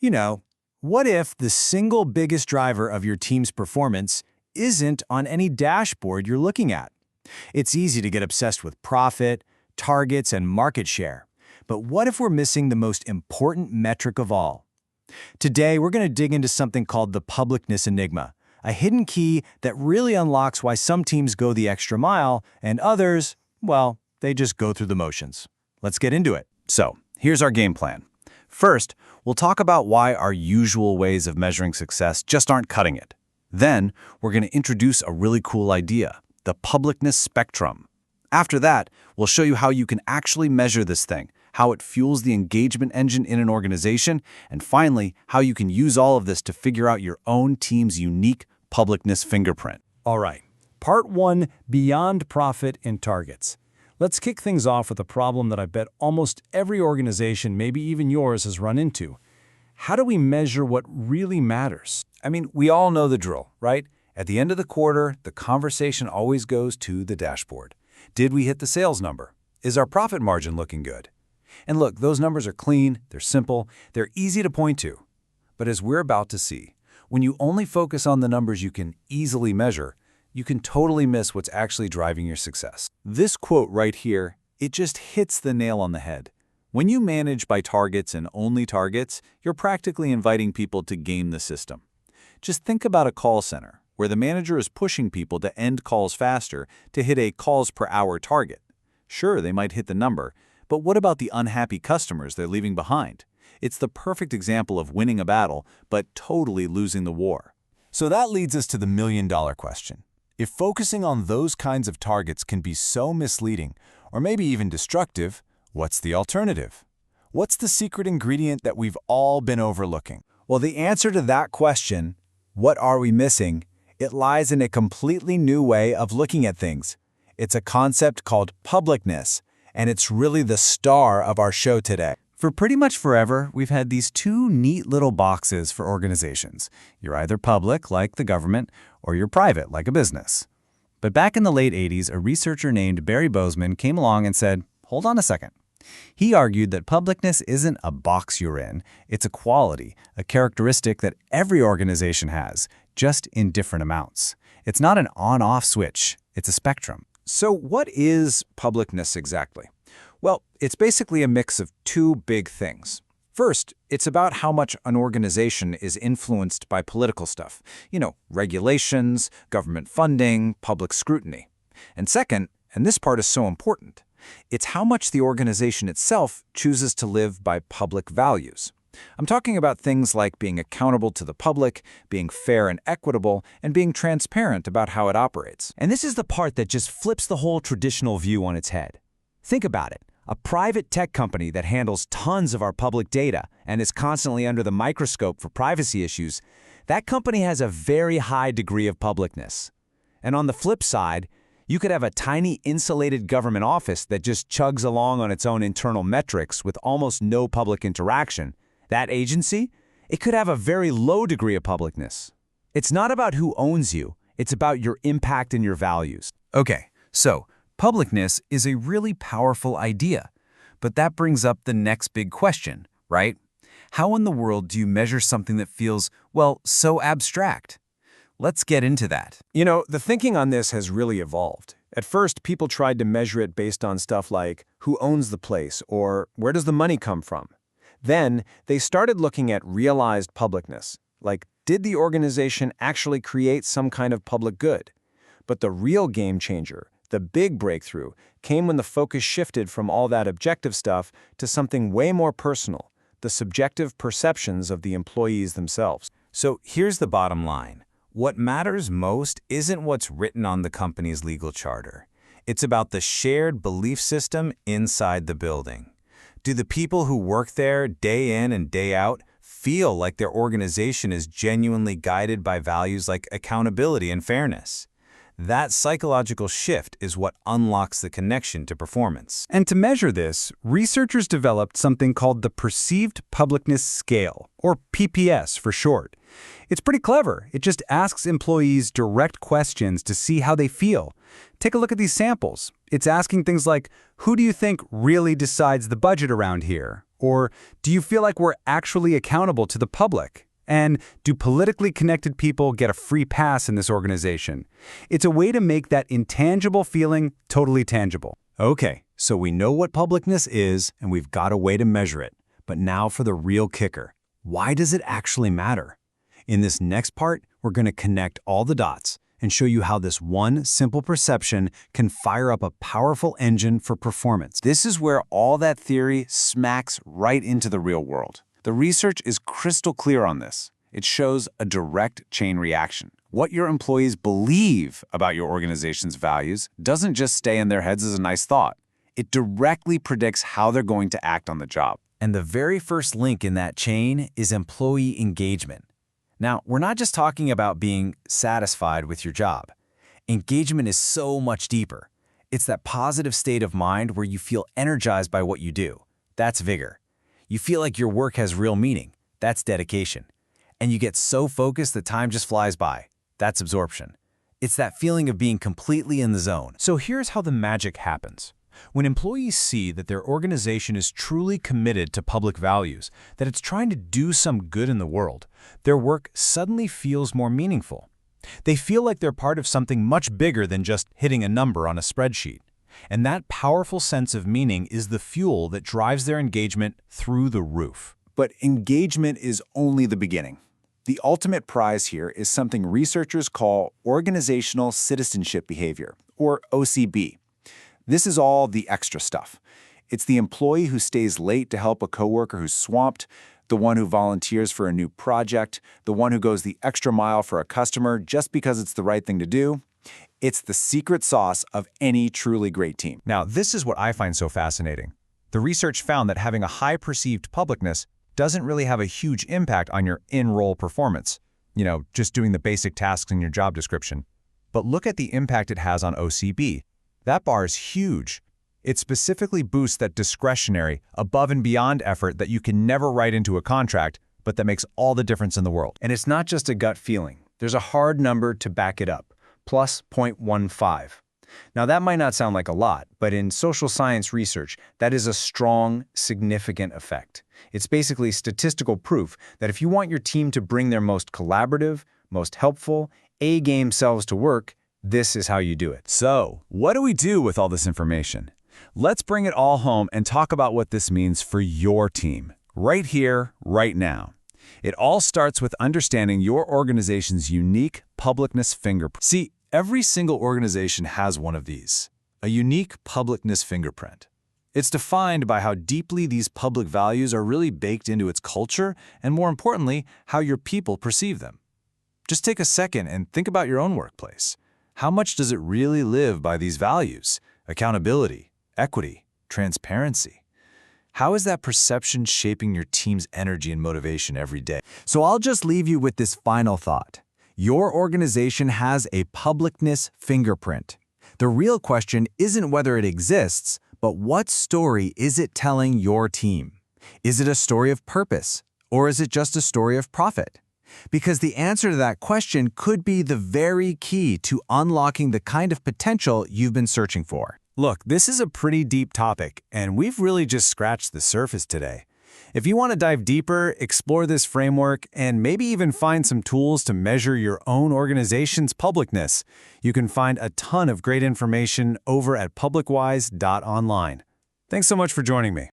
You know, what if the single biggest driver of your team's performance isn't on any dashboard you're looking at? It's easy to get obsessed with profit, targets, and market share. But what if we're missing the most important metric of all? Today, we're going to dig into something called the Publicness Enigma, a hidden key that really unlocks why some teams go the extra mile and others, well, they just go through the motions. Let's get into it. So, here's our game plan. First, we'll talk about why our usual ways of measuring success just aren't cutting it. Then, we're going to introduce a really cool idea, the publicness spectrum. After that, we'll show you how you can actually measure this thing, how it fuels the engagement engine in an organization, and finally, how you can use all of this to figure out your own team's unique publicness fingerprint. All right, part 1, beyond profit and targets. Let's kick things off with a problem that I bet almost every organization, maybe even yours, has run into. How do we measure what really matters? I mean, we all know the drill, right? At the end of the quarter, the conversation always goes to the dashboard. Did we hit the sales number? Is our profit margin looking good? And look, those numbers are clean, they're simple, they're easy to point to. But as we're about to see, when you only focus on the numbers you can easily measure, you can totally miss what's actually driving your success. This quote right here, it just hits the nail on the head. When you manage by targets and only targets, you're practically inviting people to game the system. Just think about a call center, where the manager is pushing people to end calls faster to hit a calls per hour target. Sure, they might hit the number, but what about the unhappy customers they're leaving behind? It's the perfect example of winning a battle, but totally losing the war. So that leads us to the million-dollar question. If focusing on those kinds of targets can be so misleading, or maybe even destructive, what's the alternative? What's the secret ingredient that we've all been overlooking? Well, the answer to that question, what are we missing, it lies in a completely new way of looking at things. It's a concept called publicness, and it's really the star of our show today. For pretty much forever, we've had these two neat little boxes for organizations. You're either public, like the government, or you're private, like a business. But back in the late 80s, a researcher named Barry Bozeman came along and said, hold on a second. He argued that publicness isn't a box you're in, it's a quality, a characteristic that every organization has, just in different amounts. It's not an on-off switch, it's a spectrum. So what is publicness exactly? Well, it's basically a mix of two big things. First, it's about how much an organization is influenced by political stuff. You know, regulations, government funding, public scrutiny. And second, and this part is so important, it's how much the organization itself chooses to live by public values. I'm talking about things like being accountable to the public, being fair and equitable, and being transparent about how it operates. And this is the part that just flips the whole traditional view on its head. Think about it. A private tech company that handles tons of our public data and is constantly under the microscope for privacy issues, that company has a very high degree of publicness. And on the flip side, you could have a tiny insulated government office that just chugs along on its own internal metrics with almost no public interaction. That agency, it could have a very low degree of publicness. It's not about who owns you, it's about your impact and your values. Okay, so publicness is a really powerful idea, but that brings up the next big question, right? How in the world do you measure something that feels, well, so abstract? Let's get into that. You know, the thinking on this has really evolved. At first, people tried to measure it based on stuff like who owns the place or where does the money come from. Then, they started looking at realized publicness, like did the organization actually create some kind of public good? But the real game changer, the big breakthrough, came when the focus shifted from all that objective stuff to something way more personal, the subjective perceptions of the employees themselves. So here's the bottom line. What matters most isn't what's written on the company's legal charter. It's about the shared belief system inside the building. Do the people who work there day in and day out feel like their organization is genuinely guided by values like accountability and fairness? That psychological shift is what unlocks the connection to performance. And to measure this, researchers developed something called the Perceived Publicness Scale, or PPS for short. It's pretty clever. It just asks employees direct questions to see how they feel. Take a look at these samples. It's asking things like, who do you think really decides the budget around here? Or do you feel like we're actually accountable to the public? And do politically connected people get a free pass in this organization? It's a way to make that intangible feeling totally tangible. Okay, so we know what publicness is, and we've got a way to measure it. But now for the real kicker. Why does it actually matter? In this next part, we're going to connect all the dots and show you how this one simple perception can fire up a powerful engine for performance. This is where all that theory smacks right into the real world. The research is crystal clear on this. It shows a direct chain reaction. What your employees believe about your organization's values doesn't just stay in their heads as a nice thought. It directly predicts how they're going to act on the job. And the very first link in that chain is employee engagement. Now, we're not just talking about being satisfied with your job. Engagement is so much deeper. It's that positive state of mind where you feel energized by what you do. That's vigor. You feel like your work has real meaning. That's dedication. And you get so focused that time just flies by. That's absorption. It's that feeling of being completely in the zone. So here's how the magic happens. When employees see that their organization is truly committed to public values, that it's trying to do some good in the world, their work suddenly feels more meaningful. They feel like they're part of something much bigger than just hitting a number on a spreadsheet. And that powerful sense of meaning is the fuel that drives their engagement through the roof. But engagement is only the beginning. The ultimate prize here is something researchers call organizational citizenship behavior, or OCB. This is all the extra stuff. It's the employee who stays late to help a coworker who's swamped, the one who volunteers for a new project, the one who goes the extra mile for a customer just because it's the right thing to do. It's the secret sauce of any truly great team. Now, this is what I find so fascinating. The research found that having a high perceived publicness doesn't really have a huge impact on your in-role performance, just doing the basic tasks in your job description. But look at the impact it has on OCB. That bar is huge. It specifically boosts that discretionary, above and beyond effort that you can never write into a contract, but that makes all the difference in the world. And it's not just a gut feeling. There's a hard number to back it up, plus 0.15. Now, that might not sound like a lot, but in social science research, that is a strong, significant effect. It's basically statistical proof that if you want your team to bring their most collaborative, most helpful, A-game selves to work, this is how you do it. So, what do we do with all this information? Let's bring it all home and talk about what this means for your team, right here, right now. It all starts with understanding your organization's unique publicness fingerprint. See, every single organization has one of these, a unique publicness fingerprint. It's defined by how deeply these public values are really baked into its culture and, more importantly, how your people perceive them. Just take a second and think about your own workplace. How much does it really live by these values? Accountability, equity, transparency. How is that perception shaping your team's energy and motivation every day? So I'll just leave you with this final thought. Your organization has a publicness fingerprint. The real question isn't whether it exists, but what story is it telling your team? Is it a story of purpose, or is it just a story of profit? Because the answer to that question could be the very key to unlocking the kind of potential you've been searching for. Look, this is a pretty deep topic, and we've really just scratched the surface today. If you want to dive deeper, explore this framework, and maybe even find some tools to measure your own organization's publicness, you can find a ton of great information over at PublicWise.online. Thanks so much for joining me.